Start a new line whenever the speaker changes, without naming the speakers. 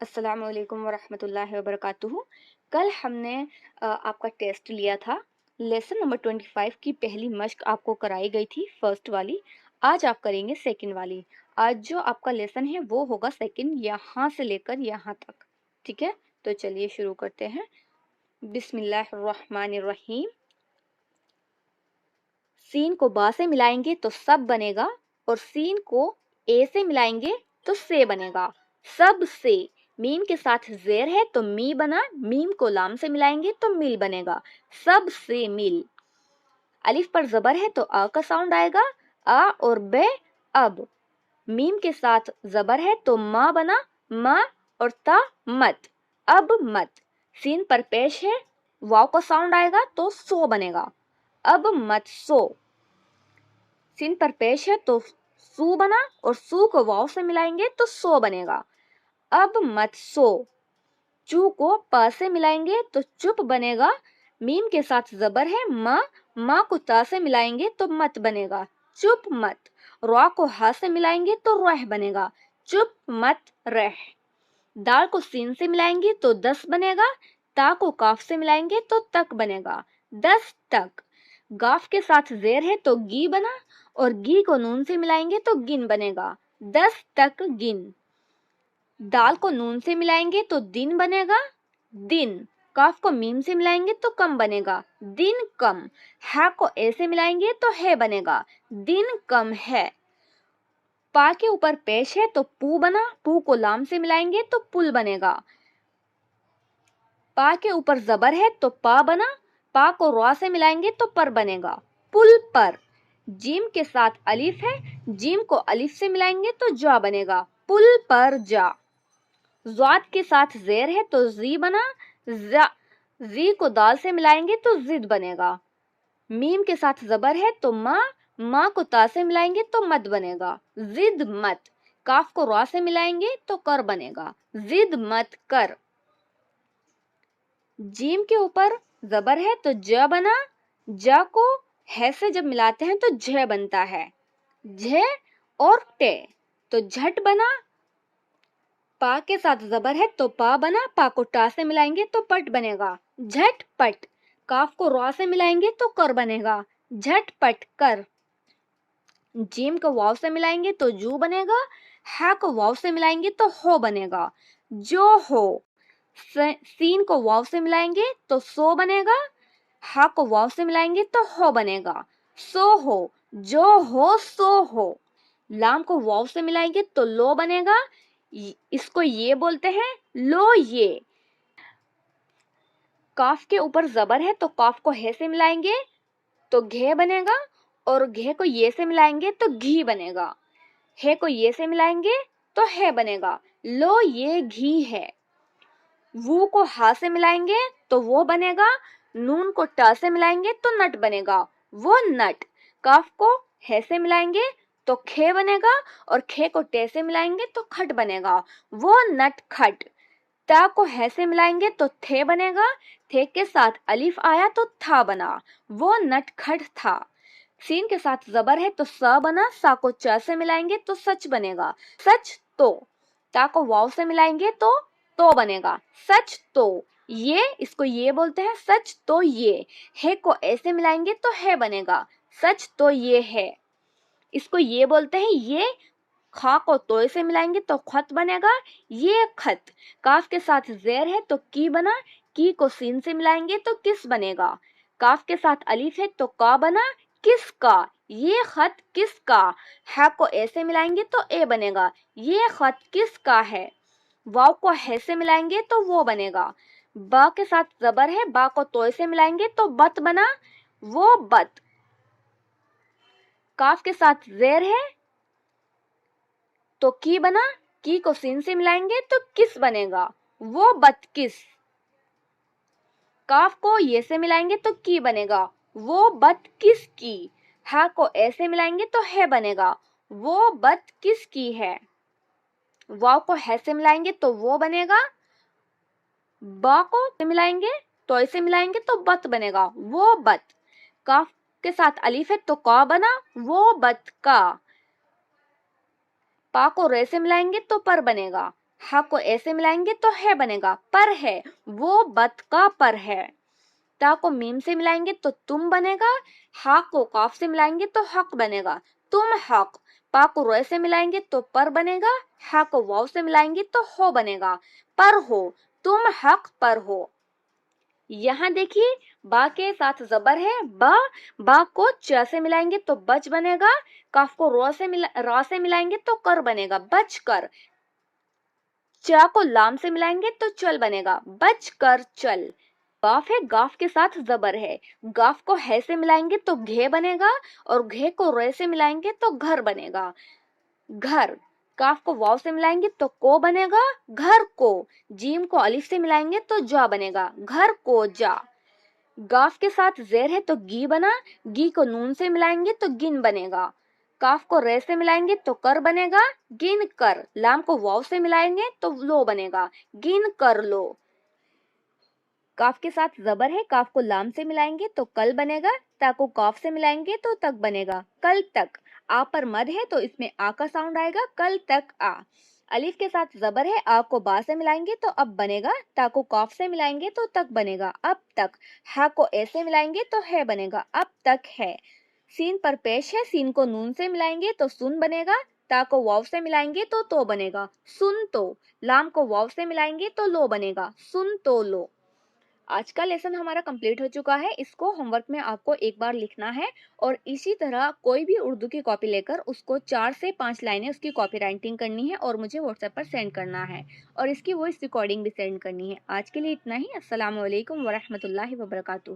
السلام علیکم ورحمۃ اللہ وبرکاتہ۔ کل ہم نے آپ کا ٹیسٹ لیا تھا۔ لیسن نمبر 25 کی پہلی مشق آپ کو کرائی گئی تھی، فرسٹ والی۔ آج آپ کریں گے سیکنڈ والی۔ آج جو آپ کا لیسن ہے وہ ہوگا سیکنڈ، یہاں سے لے کر یہاں تک، ٹھیک ہے؟ تو چلیے شروع کرتے ہیں۔ بسم اللہ الرحمن الرحیم۔ سین کو با سے ملائیں گے تو سب بنے گا، اور سین کو اے سے ملائیں گے تو سے بنے گا۔ سب سے، میم کے ساتھ زیر ہے تو می بنا، میم کو لام سے ملائیں گے تو مل بنے گا۔ سب سے مل۔ الف پر زبر ہے تو آ کا ساؤنڈ آئے گا، آ اور بے اب۔ میم کے ساتھ زبر ہے تو ما بنا، ما اور تا مت، اب مت۔ سین پر پیش ہے، واو کا ساؤنڈ آئے گا تو سو بنے گا، اب مت سو۔ سین پر پیش ہے تو سو بنا، اور سو کو واو سے ملائیں گے تو سو بنے گا، اب مت سو۔ چو کو پا سے ملائیں گے تو چپ بنے گا، میم کے ساتھ زبر ہے ما کو تا سے ملائیں گے تو مت بنے گا، چپ مت۔ را کو ہا سے ملائیں گے تو رہ بنے گا، چپ مت رہ۔ دال کو سین سے ملائیں گے تو دس بنے گا، تا کو کاف سے ملائیں گے تو تک بنے گا، دس تک۔ گاف کے ساتھ زیر ہے تو گی بنا، اور گی کو نون سے ملائیں گے تو گن بنے گا، دس تک گن۔ دال کو نون سے ملائیں گے تو دن بنے گا، دن۔ کاف کو میم سے ملائیں گے تو کم بنے گا، دن کم۔ ہا کو اے سے ملائیں گے تو ہے بنے گا، دن کم ہے۔ پا کے اوپر پیش ہے تو پو بنا، پو کو لام سے ملائیں گے تو پل بنے گا۔ پا کے اوپر زبر ہے تو پا بنا، پا کو را سے ملائیں گے تو پر بنے گا، پل پر۔ جیم کے ساتھ الف ہے، جیم کو الف سے ملائیں گے تو جا بنے گا، پل پر جا۔ ضاد کے ساتھ زیر ہے تو زی بنا، زی کو دال سے ملائیں گے تو زد بنے گا۔ میم کے ساتھ زبر ہے تو ما کو تا سے ملائیں گے تو مت بنے گا، زد مت۔ کاف کو را سے ملائیں گے تو کر بنے گا، زد مت کر۔ جیم کے اوپر زبر ہے تو جا بنا، جا کو ہے سے جب ملاتے ہیں تو جھ بنتا ہے، جھ اور ٹے تو جھٹ بنا۔ پا کے ساتھ زبر ہے تو پا بنا، پا کو ٹا سے ملائیں گے تو پٹ بنے گا، جھٹ پٹ۔ کاف کو را سے ملائیں گے تو کر بنے گا، جھٹ پٹ کر۔ جیم کو واو سے ملائیں گے تو جو بنے گا، ہا کو واو سے ملائیں گے تو ہو بنے گا، جو ہو۔ سین کو واو سے ملائیں گے تو سو بنے گا، ہا کو واو سے ملائیں گے تو ہو بنے گا، سو ہو، جو ہو سو ہو۔ لام کو واو سے ملائیں گے تو لو بنے گا، اس کو یہ بولتے ہیں لو یہ۔ کاف کے اوپر زبر ہے تو کاف کو ہے سے ملائیں گے تو گھے بنے گا، اور گھے کو یہ سے ملائیں گے تو گھی بنے گا، ہے کو یہ سے ملائیں گے تو ہے بنے گا، لو یہ گھی ہے۔ وو کو ہا سے ملائیں گے تو وہ بنے گا، نون کو ٹا سے ملائیں گے تو نٹ بنے گا، وہ نٹ۔ کاف کو ہے سے ملائیں گے تو کھے بنے گا، اور کھے کو ٹے سے ملائیں گے تو کھٹ بنے گا، وہ نٹ کھٹ۔ تا کو ہے سے ملائیں گے تو تھے بنے گا، تھے کے ساتھ الف آیا تو تھا بنا، وہ نٹ کھٹ تھا۔ سین کے ساتھ زبر ہے تو سا بنا، سا کو چا سے ملائیں گے تو سچ بنے گا، سچ تو۔ تا کو واو سے ملائیں گے تو بنے گا، سچ تو۔ یہ، اس کو یہ بولتے ہیں سچ تو یہ۔ ہے کو ایسے ملائیں گے تو ہے بنے گا، سچ تو یہ ہے۔ اس کو یہ بولتے ہیں یہ۔ خا کو تو سے ملائیں گے تو خط بنے گا، یہ خط۔ کاف کے ساتھ زیر ہے تو کی بنا، کی کو سین سے ملائیں گے تو کس بنے گا۔ کاف کے ساتھ الف ہے تو کا بنا، کس کا، یہ خط کس کا۔ ہا کو ایسے ملائیں گے تو اے بنے گا، یہ خط کس کا ہے۔ واو کو ہے سے ملائیں گے تو وہ بنے گا۔ با کے ساتھ زبر ہے، با کو تو سے ملائیں گے تو بت بنا، وہ بت۔ کاف کے ساتھ زیر ہے تو کی بنا، کی کو سین سے ملائیں گے تو کس بنے گا، وہ بت کس۔ کاف کو یہ سے ملائیں گے تو کی بنے گا، وہ بت کس کی۔ ہا کو ایسے ملائیں گے تو ہے بنے گا، وہ بت کس کی ہے۔ واو کو ہے سے ملائیں گے تو وہ بنے گا، با کو ملائیں گے تو ایسے ملائیں گے تو بت بنے گا، وہ بت۔ کاف کے ساتھ الف ہے تو کا بنا، وہ بت کا۔ پا کو رے سے ملائیں گے تو پر بنے گا، ہا کو اے سے ملائیں گے تو ہے بنے گا، پر ہے، وہ بت کا پر ہے۔ تا کو میم سے ملائیں گے تو تم بنے گا، ہا کو قاف سے ملائیں گے تو حق بنے گا، تم حق۔ پا کو روئے سے ملائیں گے تو پر بنے گا، ہا کو واو سے ملائیں گے تو ہو بنے گا، پر ہو، تم حق پر ہو۔ یہاں دیکھیے با کے ساتھ زبر ہے با، با کو چ سے ملائیں گے تو بچ بنے گا، کاف کو را سے ملائیں گے تو کر بنے گا، بچ کر۔ چا کو لام سے ملائیں گے تو چل بنے گا، بچ کر چل۔ گاف ہے، گاف کے ساتھ زبر ہے، گاف کو ہے سے ملائیں گے تو گھے بنے گا، اور گھے کو رے سے ملائیں گے تو گھر بنے گا، گھر۔ کاف کو واو سے ملائیں گے تو کو بنے گا، گھر کو۔ جیم کو الف سے ملائیں گے تو جا بنے گا، گھر کو جا۔ گاف کے ساتھ زیر ہے تو گی بنا، گی کو نون سے ملائیں گے تو گن بنے گا۔ کاف کو رے سے ملائیں گے تو کر بنے گا، گن کر۔ لام کو واو سے ملائیں گے تو لو بنے گا، گن کر لو۔ کاف کے ساتھ زبر ہے، کاف کو لام سے ملائیں گے تو کل بنے گا، تا کو کاف سے ملائیں گے تو تک بنے گا، کل تک۔ آ پر مد ہے تو اس میں آ کا ساؤنڈ آئے گا، کل تک آ۔ الف کے ساتھ زبر ہے، آ کو با سے ملائیں گے تو اب بنے گا، تا کو کاف سے ملائیں گے تو تک بنے گا، اب تک۔ ہا کو اے سے ملائیں گے تو ہے بنے گا، اب تک ہے۔ سین پر پیش ہے، سین کو نون سے ملائیں گے تو سن بنے گا، تا کو واو سے ملائیں گے تو بنے گا، سن تو۔ لام کو واو سے ملائیں گے تو لو بنے گا، سن تو لو۔ آج کا لیسن ہمارا کمپلیٹ ہو چکا ہے، اس کو ہوم ورک میں آپ کو ایک بار لکھنا ہے، اور اسی طرح کوئی بھی اردو کی کاپی لے کر اس کو 4 سے 5 لائنیں اس کی کاپی رائٹنگ کرنی ہے اور مجھے واٹس ایپ پر سینڈ کرنا ہے، اور اس کی وائس ریکارڈنگ بھی سینڈ کرنی ہے۔ آج کے لیے اتنا ہی۔ السلام علیکم ورحمۃ اللہ وبرکاتہ۔